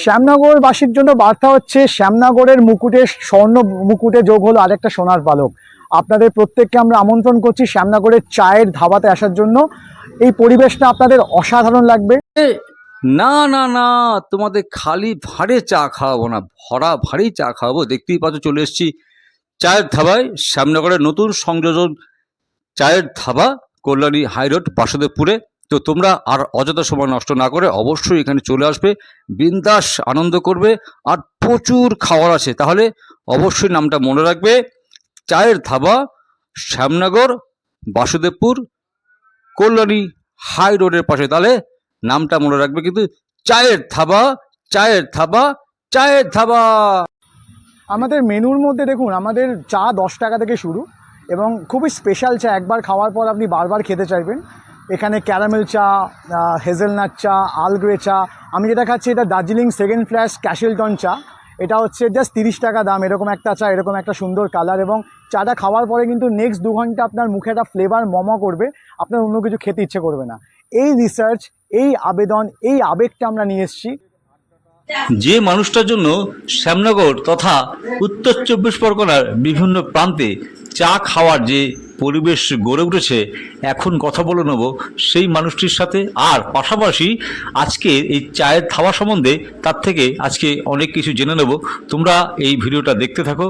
শ্যামনগরবাসীর জন্য বার্তা হচ্ছে শ্যামনগরের মুকুটে স্বর্ণ মুকুটে যোগ হলো আরেকটা সোনার পালক। আপনাদের প্রত্যেককে আমরা আমন্ত্রণ করছি শ্যামনগরের চায়ের ধাবাতে আসার জন্য। এই পরিবেশটা আপনাদের অসাধারণ লাগবে। না না না, তোমাদের খালি ভাঁড়ে চা খাওয়াবো না, ভরা ভাঁড়েই চা খাওয়াবো। দেখতেই পাচ্ছ চলে এসেছি চায়ের ধাবায়, শ্যামনগরের নতুন সংযোজন চায়ের ধাবা, কল্যাণী হাইরোড, বাসুদেবপুরে। তো তোমরা আর অযথা সময় নষ্ট না করে অবশ্যই এখানে চলে আসবে, বিন্দাস আনন্দ করবে, আর প্রচুর খাওয়ার আছে। তাহলে অবশ্যই নামটা মনে রাখবে, চায়ের ধাবা, শ্যামনগর, বাসুদেবপুর, কল্যাণী হাই রোডের পাশে। তাহলে নামটা মনে রাখবে কিন্তু, চায়ের ধাবা, চায়ের ধাবা, চায়ের ধাবা। আমাদের মেনুর মধ্যে দেখুন, আমাদের চা 10 টাকা থেকে শুরু এবং খুবই স্পেশাল চা, একবার খাওয়ার পর আপনি বারবার খেতে চাইবেন। এখানে ক্যারামেল চা, হেজেলনাট চা, আর্ল গ্রে চা। আমি যেটা খাচ্ছি এটা দার্জিলিং সেকেন্ড ফ্ল্যাশ ক্যাশেলটন চা। এটা হচ্ছে জাস্ট 30 টাকা দাম। এরকম একটা চা, এরকম একটা সুন্দর কালার, এবং চাটা খাওয়ার পরে কিন্তু নেক্সট 2 ঘন্টা আপনার মুখে একটা ফ্লেভার করবে, আপনার অন্য কিছু খেতে ইচ্ছে করবে না। এই রিসার্চ, এই আবেদন, এই আবেগটা আমরা নিয়ে এসেছি। যে মানুষটার জন্য শ্যামনগর তথা উত্তর 24 পরগনার বিভিন্ন প্রান্তে চা খাওয়ার যে পরিবেশ গড়ে উঠেছে, এখন কথা বলে নেব সেই মানুষটির সাথে। আর পাশাপাশি আজকে এই চায়ের ধাবা সম্বন্ধে তার থেকে আজকে অনেক কিছু জেনে নেব। তোমরা এই ভিডিওটা দেখতে থাকো,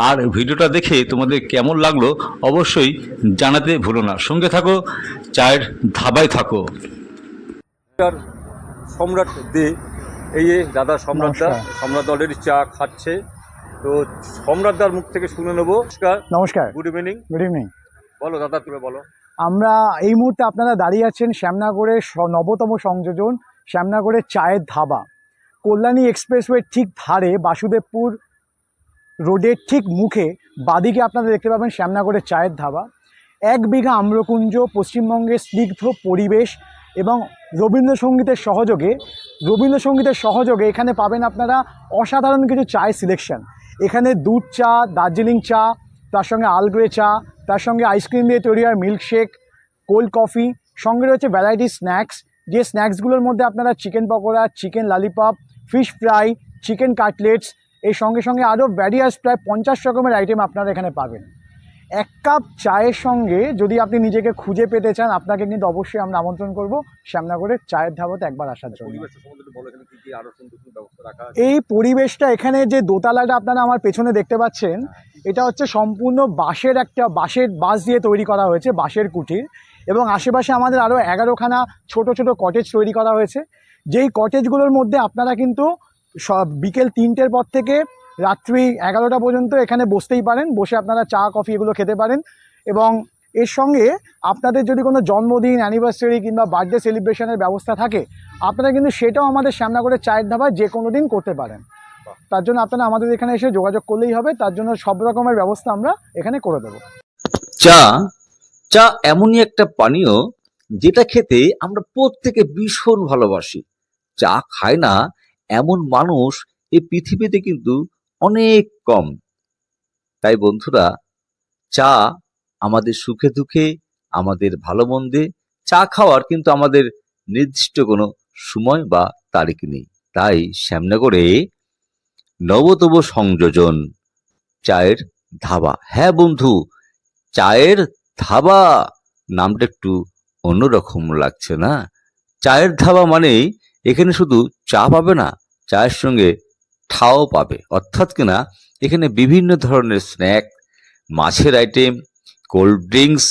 আর ভিডিওটা দেখে তোমাদের কেমন লাগলো অবশ্যই জানাতে ভুলো না। সঙ্গে থাকো, চায়ের ধাবায় থাকো। সম্রাট দে, এই যে দাদা সম্রাটদা, সম্রাট অলরেডি চা খাচ্ছে। তো সম্রাটদার মুখ থেকে শুনে নেবো। নমস্কার, গুড ইভিনিং। Good evening. বলো দাদা, তুমি বলো। আমরা এই মুহূর্তে আপনারা দাঁড়িয়ে আছেন শ্যামনগরের নবতম সংযোজন শ্যামনগরের চায়ের ধাবা, কল্যাণী এক্সপ্রেসওয়ের ঠিক ধারে, বাসুদেবপুর রোডের ঠিক মুখে বাদিকে আপনারা দেখতে পাবেন শ্যামনগরের চায়ের ধাবা। 1 বিঘা আম্রকুঞ্জ, পশ্চিমবঙ্গের স্নিগ্ধ পরিবেশ এবং রবীন্দ্রসঙ্গীতের সহযোগে এখানে পাবেন আপনারা অসাধারণ কিছু চায়ের সিলেকশন। এখানে দুধ চা, দার্জিলিং চা, তার সঙ্গে আর্ল গ্রে চা, তার সঙ্গে আইসক্রিম দিয়ে তৈরি হয় মিল্কশেক, কোল্ড কফি, সঙ্গে রয়েছে ভ্যারাইটি স্ন্যাক্স। যে স্ন্যাক্সগুলোর মধ্যে আপনারা chicken pakora, chicken lollipop, fish fry, chicken cutlets, এর সঙ্গে সঙ্গে আরও ভ্যারিয়াস প্রায় 50 রকমের আইটেম আপনারা এখানে পাবেন। 1 কাপ চায়ের সঙ্গে যদি আপনি নিজেকে খুঁজে পেতে চান, আপনাকে কিন্তু অবশ্যই আমরা আমন্ত্রণ করব শ্যামনগরের চায়ের ধাবাতে একবার আসার জন্য। এই পরিবেশটা, এখানে যে দোতলাটা আপনারা আমার পেছনে দেখতে পাচ্ছেন, এটা হচ্ছে সম্পূর্ণ বাঁশ দিয়ে তৈরি করা হয়েছে, বাঁশের কুটির, এবং আশেপাশে আমাদের আরও 11খানা ছোট ছোট কটেজ তৈরি করা হয়েছে। যেই কটেজগুলোর মধ্যে আপনারা কিন্তু বিকেল 3টের পর থেকে রাত্রি 11টা পর্যন্ত এখানে বসতেই পারেন, বসে আপনারা চা কফি এগুলো খেতে পারেন। এবং এর সঙ্গে আপনাদের যদি কোনো জন্মদিন, অ্যানিভার্সারি কিংবা বার্থডে সেলিব্রেশনের ব্যবস্থা থাকে, আপনারা কিন্তু সেটাও আমাদের শ্যামনগরের চায়ের ধাবায় যে কোনো দিন করতে পারেন। তার জন্য আপনারা আমাদের এখানে এসে যোগাযোগ করলেই হবে, তার জন্য সব রকমের ব্যবস্থা আমরা এখানে করে দেবো। চা এমনই একটা পানীয় যেটা খেতে আমরা প্রত্যেকে ভীষণ ভালোবাসি। চা খায় না এমন মানুষ এই পৃথিবীতে কিন্তু অনেক কম। তাই বন্ধুরা, চা আমাদের সুখে দুঃখে, আমাদের ভালো মন্দে চা খাওয়ার কিন্তু আমাদের নির্দিষ্ট কোনো সময় বা তারিখ নেই। তাই শ্যামনগরে নবতম সংযোজন চায়ের ধাবা। হ্যাঁ বন্ধু, চায়ের ধাবা নামটা একটু অন্যরকম লাগছে না? চায়ের ধাবা মানেই এখানে শুধু চা পাবে না, চায়ের সঙ্গে ঠাও পাবে। অর্থাৎ কিনা এখানে বিভিন্ন ধরনের স্ন্যাক, মাছের আইটেম, কোল্ড ড্রিঙ্কস,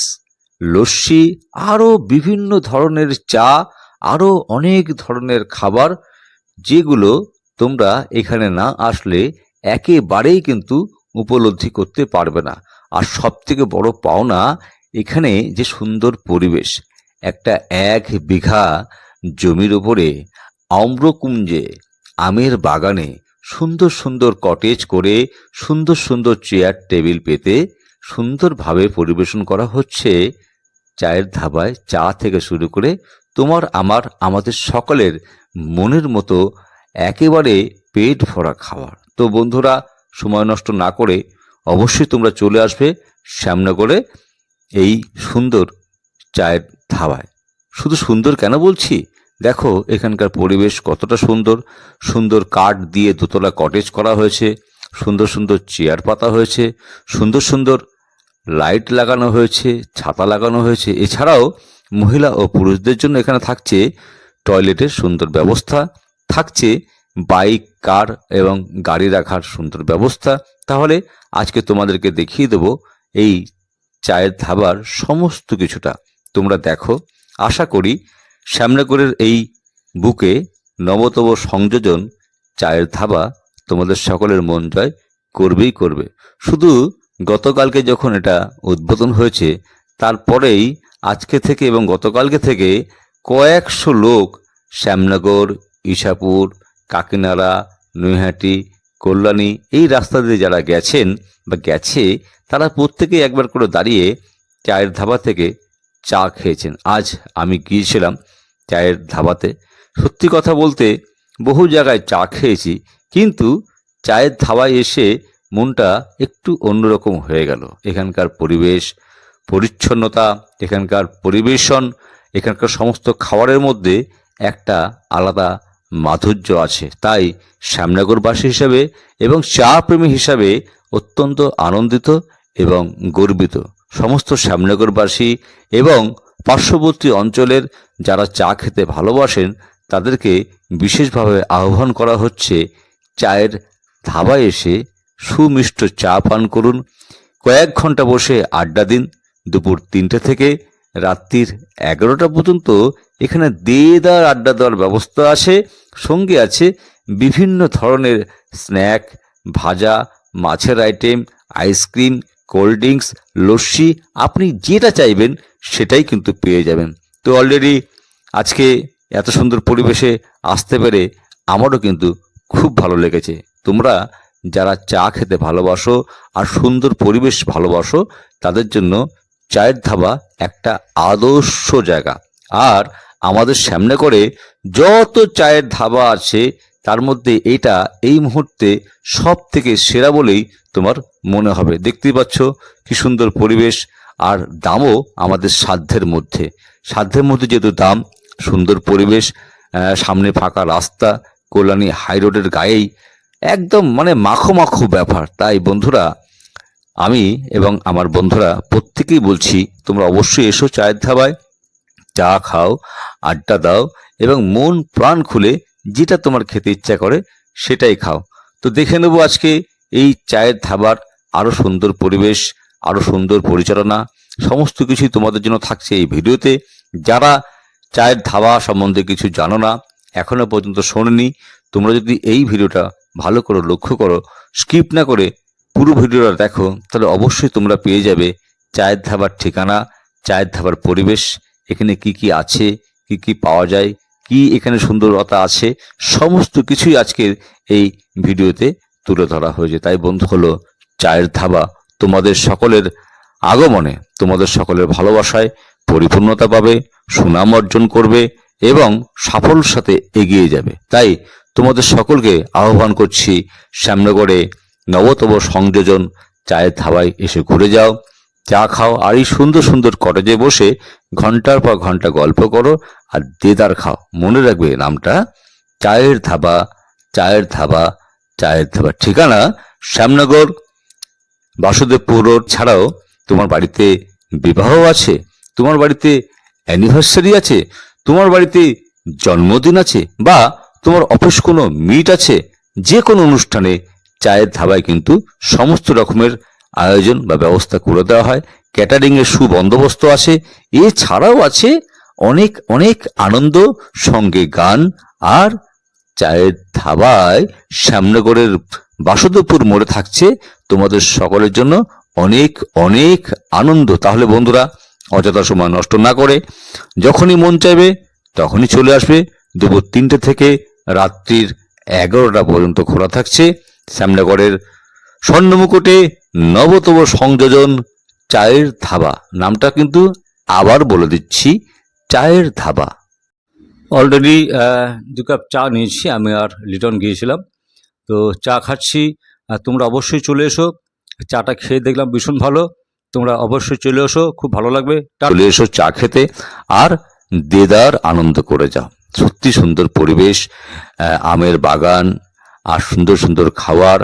লস্যি, আরও বিভিন্ন ধরনের চা, আরও অনেক ধরনের খাবার, যেগুলো তোমরা এখানে না আসলে একেবারেই কিন্তু উপলব্ধি করতে পারবে না। আর সব থেকে বড় পাওনা, এখানে যে সুন্দর পরিবেশ, একটা 1 বিঘা জমির উপরে আম্রকুঞ্জে, আমের বাগানে সুন্দর সুন্দর কটেজ করে, সুন্দর সুন্দর চেয়ার টেবিল পেতে সুন্দরভাবে পরিবেশন করা হচ্ছে চায়ের ধাবায়। চা থেকে শুরু করে তোমার আমার, আমাদের সকলের মনের মতো একেবারে পেট ভরা খাবার। তো বন্ধুরা, সময় নষ্ট না করে অবশ্যই তোমরা চলে আসবে শ্যামনগরে এই সুন্দর চায়ের ধাবায়। শুধু সুন্দর কেন বলছি, দেখো এখানকার পরিবেশ কতটা সুন্দর। সুন্দর কাঠ দিয়ে দোতলা কটেজ করা হয়েছে, সুন্দর সুন্দর চেয়ার পাতা হয়েছে, সুন্দর সুন্দর লাইট লাগানো হয়েছে, ছাতা লাগানো হয়েছে। এছাড়াও মহিলা ও পুরুষদের জন্য এখানে থাকছে টয়লেটের সুন্দর ব্যবস্থা, থাকছে বাইক, কার এবং গাড়ি রাখার সুন্দর ব্যবস্থা। তাহলে আজকে তোমাদেরকে দেখিয়ে দেবো এই চায়ের ধাবার সমস্ত কিছুটা। তোমরা দেখো, আশা করি শ্যামনগরের এই বুকে নবতম সংযোজন চায়ের ধাবা তোমাদের সকলের মন জয় করবেই করবে। শুধু গতকালকে যখন এটা উদ্বোধন হয়েছে, তারপরেই আজকে থেকে এবং গতকালকে থেকে কয়েকশো লোক শ্যামনগর, ইছাপুর, কাকিনাড়া, নৈহাটি, কল্যাণী এই রাস্তা দিয়ে যারা গেছেন বা গেছে, তারা প্রত্যেকেই একবার করে দাঁড়িয়ে চায়ের ধাবা থেকে চা খেয়েছেন। আজ আমি গিয়েছিলাম চায়ের ধাবাতে। সত্যি কথা বলতে বহু জায়গায় চা খেয়েছি, কিন্তু চায়ের ধাবায় এসে মনটা একটু অন্যরকম হয়ে গেল। এখানকার পরিবেশ, পরিচ্ছন্নতা, এখানকার পরিবেশন, এখানকার সমস্ত খাবারের মধ্যে একটা আলাদা মাধুর্য আছে। তাই শ্যামনগরবাসী হিসাবে এবং চা প্রেমী হিসাবে অত্যন্ত আনন্দিত এবং গর্বিত। সমস্ত শ্যামনগরবাসী এবং পার্শ্ববর্তী অঞ্চলের যারা চা খেতে ভালোবাসেন তাদেরকে বিশেষভাবে আহ্বান করা হচ্ছে, চায়ের ধাবায় এসে সুমিষ্ট চা পান করুন, কয়েক ঘন্টা বসে আড্ডা দিন। দুপুর 3টে থেকে রাত্রির 11টা পর্যন্ত এখানে দেদার আড্ডা দেওয়ার ব্যবস্থা আছে। সঙ্গে আছে বিভিন্ন ধরনের স্ন্যাক, ভাজা, মাছের item, ice cream, cold drinks, lassi, আপনি যেটা চাইবেন সেটাই কিন্তু পেয়ে যাবেন। তো অলরেডি আজকে এত সুন্দর পরিবেশে আসতে পেরে আমারও কিন্তু খুব ভালো লেগেছে। তোমরা যারা চা খেতে ভালোবাসো আর সুন্দর পরিবেশ ভালোবাসো, তাদের জন্য চায়ের ধাবা একটা আদর্শ জায়গা। আর আমাদের সামনে করে যত চায়ের ধাবা আছে তার মধ্যে এটা এই মুহূর্তে সব থেকে সেরা বলেই তোমার মনে হবে। দেখতেই পাচ্ছ কি সুন্দর পরিবেশ, আর দামও আমাদের সাধ্যের মধ্যে। সাধ্যের মধ্যে যেহেতু দাম, সুন্দর পরিবেশ, সামনে ফাঁকা রাস্তা, কল্যাণী হাই রোডের গায়েই, একদম মানে মাখো মাখো ব্যাপার। তাই বন্ধুরা, আমি এবং আমার বন্ধুরা প্রত্যেকেই বলছি, তোমরা অবশ্যই এসো চায়ের ধাবায়, চা খাও, আড্ডা দাও এবং মন প্রাণ খুলে যেটা তোমার খেতে ইচ্ছা করে সেটাই খাও। তো দেখে নেবো আজকে এই চায়ের ধাবার আরো সুন্দর পরিবেশ, আরো সুন্দর পরিচালনা, সমস্ত কিছুই তোমাদের জন্য থাকছে এই ভিডিওতে। যারা চায়ের ধাবা সম্বন্ধে কিছু জানো না, এখনো পর্যন্ত শোনোনি, তোমরা যদি এই ভিডিওটা ভালো করে লক্ষ্য করো, স্কিপ না করে পুরো ভিডিওটা দেখো, তাহলে অবশ্যই তোমরা পেয়ে যাবে চায়ের ধাবার ঠিকানা, চায়ের ধাবার পরিবেশ, এখানে কি কি আছে, কি কি পাওয়া যায়, কি এখানে সুন্দরতা আছে, সমস্ত কিছুই আজকের এই ভিডিওতে তুলে ধরা হয়েছে। তাই বন্ধু হলো চায়ের ধাবা তোমাদের সকলের আগমনে, তোমাদের সকলের ভালোবাসায় পরিপূর্ণতা পাবে, সুনাম অর্জন করবে এবং সাফল্যের সাথে এগিয়ে যাবে। তাই তোমাদের সকলকে আহ্বান করছি, শ্যামনগরে নবতম সংযোজন চায়ের ধাবায় এসে ঘুরে যাও, চা খাও, আর এই সুন্দর সুন্দর কটেজে বসে ঘন্টার পর ঘন্টা গল্প করো আর দেদার খাও। মনে রাখবে নামটা চায়ের ধাবা, চায়ের ধাবা, চায়ের ধাবা। ঠিকানা শ্যামনগর, বাসুদেবপুর রোড। ছাড়াও তোমার বাড়িতে বিবাহ আছে, তোমার বাড়িতে অ্যানিভার্সারি আছে, তোমার বাড়িতে জন্মদিন আছে, বা তোমার অফিস কোনো মিট আছে, যে কোনো অনুষ্ঠানে চায়ের ধাবায় কিন্তু সমস্ত রকমের আয়োজন বা ব্যবস্থা করে দেওয়া হয়। ক্যাটারিং এর সুবন্দোবস্ত আছে। এছাড়াও আছে অনেক অনেক আনন্দ, সঙ্গে গান। আর চায়ের ধাবায় শ্যামনগরের বাসুদেবপুর মোড়ে থাকছে তোমাদের সকলের জন্য অনেক অনেক আনন্দ। তাহলে বন্ধুরা, অযথা সময় নষ্ট না করে যখনই মন চাইবে তখনই চলে আসবে। দুপুর 3টে থেকে রাত্রির 11টা পর্যন্ত খোলা থাকছে শ্যামনগরের স্বর্ণমুকুটে নবতম সংযোজন চায়ের ধাবা। নামটা কিন্তু আবার বলে দিচ্ছি, চায়ের ধাবা। অলরেডি 2 কাপ চা নিয়েছি আমি, আর লিটন গিয়েছিলাম, তো চা খাচ্ছি। তোমরা অবশ্যই চলে এসো, চাটা খেয়ে দেখলাম ভীষণ ভালো। তোমরা অবশ্যই চলে এসো, খুব ভালো লাগবে। চলে এসো চা খেতে আর দেদার আনন্দ করে যাও। সত্যি সুন্দর পরিবেশ, আমের বাগান, আর সুন্দর সুন্দর খাবার,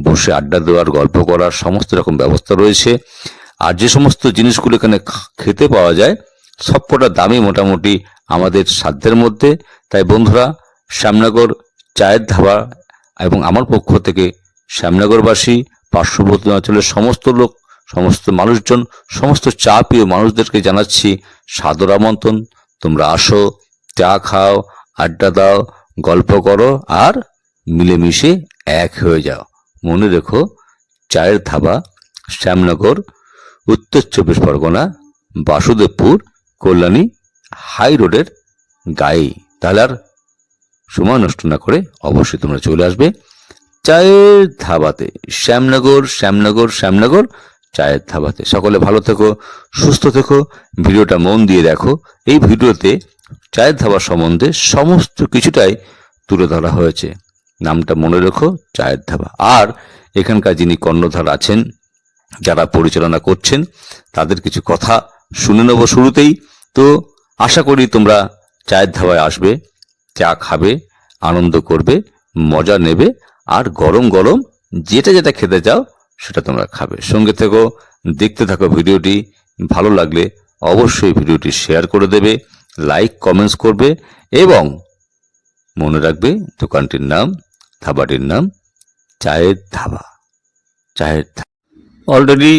বসে আড্ডা দেওয়ার, গল্প করার সমস্ত রকম ব্যবস্থা রয়েছে। আর যে সমস্ত জিনিসগুলো এখানে খেতে পাওয়া যায় সবকটা দামই মোটামুটি আমাদের সাধ্যের মধ্যে। তাই বন্ধুরা, শ্যামনগর চায়ের ধাবা এবং আমার পক্ষ থেকে শ্যামনগরবাসী, পার্শ্ববর্তী অঞ্চলের সমস্ত লোক, সমস্ত মানুষজন, সমস্ত চা প্রিয় মানুষদেরকে জানাচ্ছি সাদর আমন্ত্রণ। তোমরা আসো, চা খাও, আড্ডা দাও, গল্প করো আর মিলেমিশে এক হয়ে যাও। মনে রেখো, চায়ের ধাবা, শ্যামনগর, উত্তর 24 পরগনা, বাসুদেবপুর, কল্যাণী হাই রোডের গায়ে। তাহলে আর সময় নষ্ট না করে অবশ্যই তোমরা চলে আসবে চায়ের ধাবাতে, শ্যামনগর শ্যামনগর শ্যামনগর চায়ের ধাবাতে। সকলে ভালো থেকো, সুস্থ থেকো, ভিডিওটা মন দিয়ে দেখো। এই ভিডিওতে চায়ের ধাবা সম্বন্ধে সমস্ত কিছুটাই তুলে ধরা হয়েছে। নামটা মনে রেখো, চায়ের ধাবা। আর এখানকার যিনি কর্ণধার আছেন, যারা পরিচালনা করছেন, তাদের কিছু কথা শুনে নেব শুরুতেই। তো আশা করি তোমরা চায়ের ধাবায় আসবে, চা খাবে, আনন্দ করবে, মজা নেবে, আর গরম গরম যেটা যেটা খেতে চাও সেটা তোমরা খাবে। সঙ্গে থেকো, দেখতে থাকো ভিডিওটি। ভালো লাগলে অবশ্যই ভিডিওটি শেয়ার করে দেবে, লাইক কমেন্টস করবে, এবং মনে রাখবে দোকানটির নাম, ধাবাটির নাম চায়ের ধাবা। চায়ের ধাবা। অলরেডি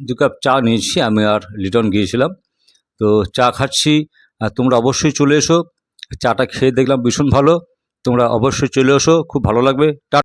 2 কাপ চা নিয়েছি আমি, আর লিটন গিয়েছিলাম। তো চা খাচ্ছি, আর তোমরা অবশ্যই চলে এসো। চাটা খেয়ে দেখলাম ভীষণ ভালো, তোমরা অবশ্যই চলে এসো, খুব ভালো লাগবে।